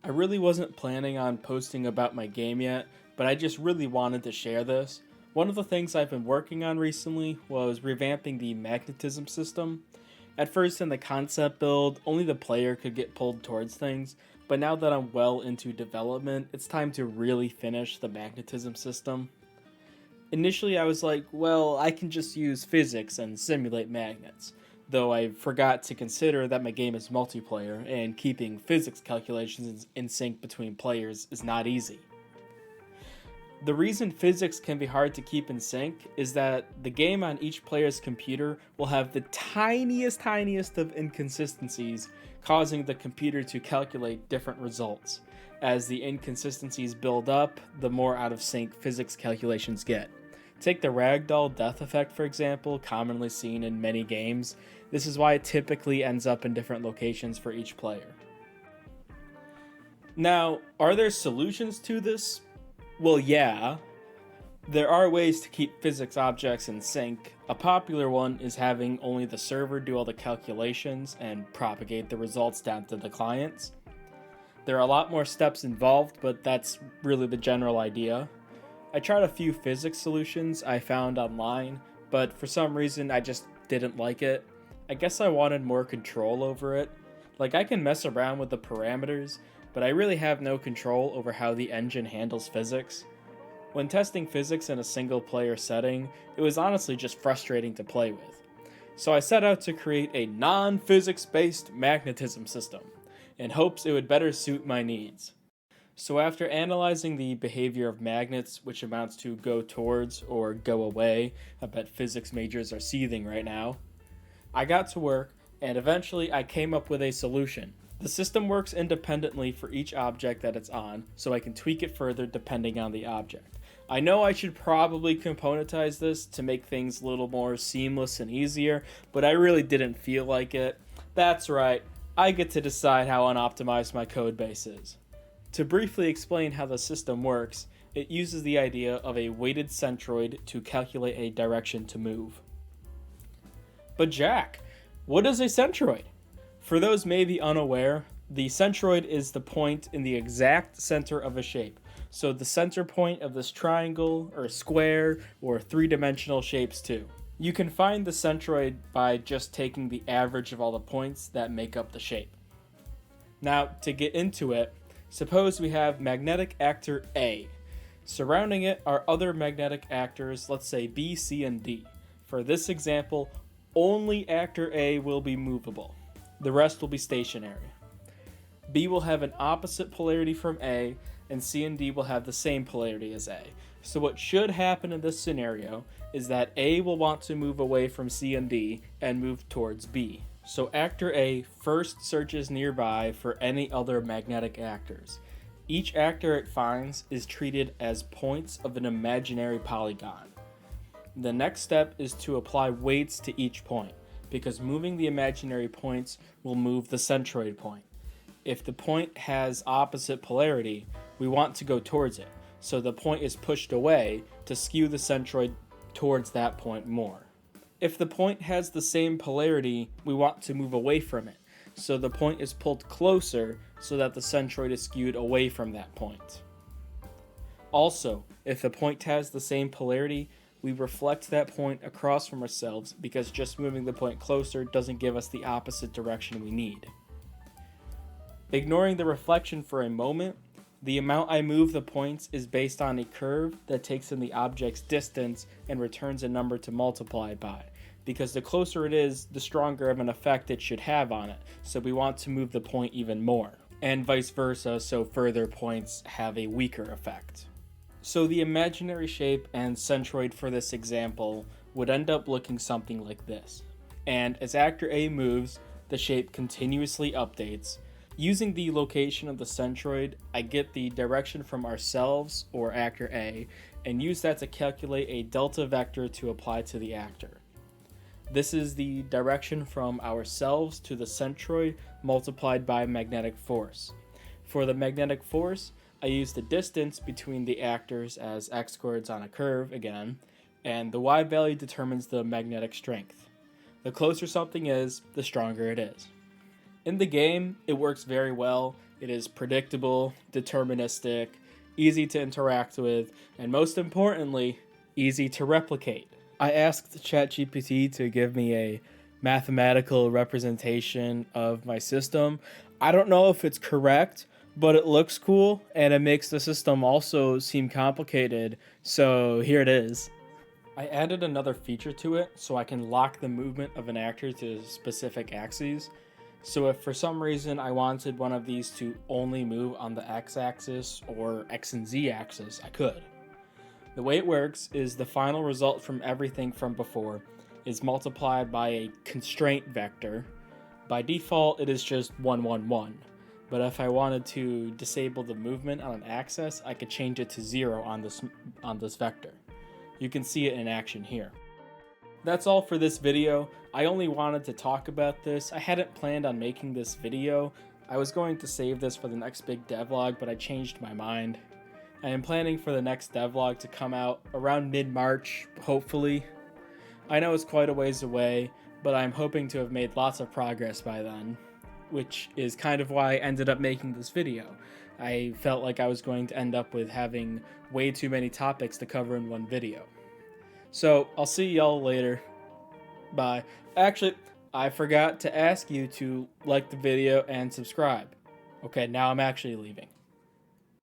I really wasn't planning on posting about my game yet, but I just really wanted to share this. One of the things I've been working on recently was revamping the magnetism system. At first, in the concept build, only the player could get pulled towards things, but now that I'm well into development, it's time to really finish the magnetism system. Initially, I was like, well, I can just use physics and simulate magnets, though I forgot to consider that my game is multiplayer and keeping physics calculations in sync between players is not easy. The reason physics can be hard to keep in sync is that the game on each player's computer will have the tiniest of inconsistencies, causing the computer to calculate different results. As the inconsistencies build up, the more out of sync physics calculations get. Take the ragdoll death effect, for example, commonly seen in many games. This is why it typically ends up in different locations for each player. Now, are there solutions to this? Well, yeah. There are ways to keep physics objects in sync. A popular one is having only the server do all the calculations and propagate the results down to the clients. There are a lot more steps involved, but that's really the general idea. I tried a few physics solutions I found online, but for some reason I just didn't like it. I guess I wanted more control over it. Like, I can mess around with the parameters, but I really have no control over how the engine handles physics. When testing physics in a single player setting, it was honestly just frustrating to play with. So I set out to create a non-physics based magnetism system, in hopes it would better suit my needs. So after analyzing the behavior of magnets, which amounts to go towards or go away, I bet physics majors are seething right now, I got to work and eventually I came up with a solution. The system works independently for each object that it's on, so I can tweak it further depending on the object. I know I should probably componentize this to make things a little more seamless and easier, but I really didn't feel like it. That's right, I get to decide how unoptimized my code base is. To briefly explain how the system works, it uses the idea of a weighted centroid to calculate a direction to move. But Jack, what is a centroid? For those maybe unaware, the centroid is the point in the exact center of a shape. So the center point of this triangle, or square, or three-dimensional shapes too. You can find the centroid by just taking the average of all the points that make up the shape. Now, to get into it, suppose we have magnetic actor A. Surrounding it are other magnetic actors, let's say B, C, and D. For this example, only actor A will be movable. The rest will be stationary. B will have an opposite polarity from A, and C and D will have the same polarity as A. So what should happen in this scenario is that A will want to move away from C and D and move towards B. So actor A first searches nearby for any other magnetic actors. Each actor it finds is treated as points of an imaginary polygon. The next step is to apply weights to each point, because moving the imaginary points will move the centroid point. If the point has opposite polarity, we want to go towards it, so the point is pushed away to skew the centroid towards that point more. If the point has the same polarity, we want to move away from it, so the point is pulled closer so that the centroid is skewed away from that point. Also, if the point has the same polarity, we reflect that point across from ourselves because just moving the point closer doesn't give us the opposite direction we need. Ignoring the reflection for a moment, the amount I move the points is based on a curve that takes in the object's distance and returns a number to multiply by, because the closer it is, the stronger of an effect it should have on it, so we want to move the point even more, and vice versa, so further points have a weaker effect. So the imaginary shape and centroid for this example would end up looking something like this. And as actor A moves, the shape continuously updates. Using the location of the centroid, I get the direction from ourselves, or actor A, and use that to calculate a delta vector to apply to the actor. This is the direction from ourselves to the centroid multiplied by magnetic force. For the magnetic force, I use the distance between the actors as x-coords on a curve again, and the y value determines the magnetic strength. The closer something is, the stronger it is. In the game, it works very well. It is predictable, deterministic, easy to interact with, and most importantly, easy to replicate. I asked ChatGPT to give me a mathematical representation of my system. I don't know if it's correct, but it looks cool and it makes the system also seem complicated, so here it is. I added another feature to it so I can lock the movement of an actor to specific axes. So if for some reason I wanted one of these to only move on the x-axis or x and z axis, I could. The way it works is the final result from everything from before is multiplied by a constraint vector. By default, it is just 1, 1, 1. But if I wanted to disable the movement on an axis, I could change it to 0 on this vector. You can see it in action here. That's all for this video. I only wanted to talk about this. I hadn't planned on making this video. I was going to save this for the next big devlog, but I changed my mind. I am planning for the next devlog to come out around mid-March, hopefully. I know it's quite a ways away, but I'm hoping to have made lots of progress by then, which is kind of why I ended up making this video. I felt like I was going to end up with having way too many topics to cover in one video. So, I'll see y'all later. Bye. Actually, I forgot to ask you to like the video and subscribe. Okay, now I'm actually leaving.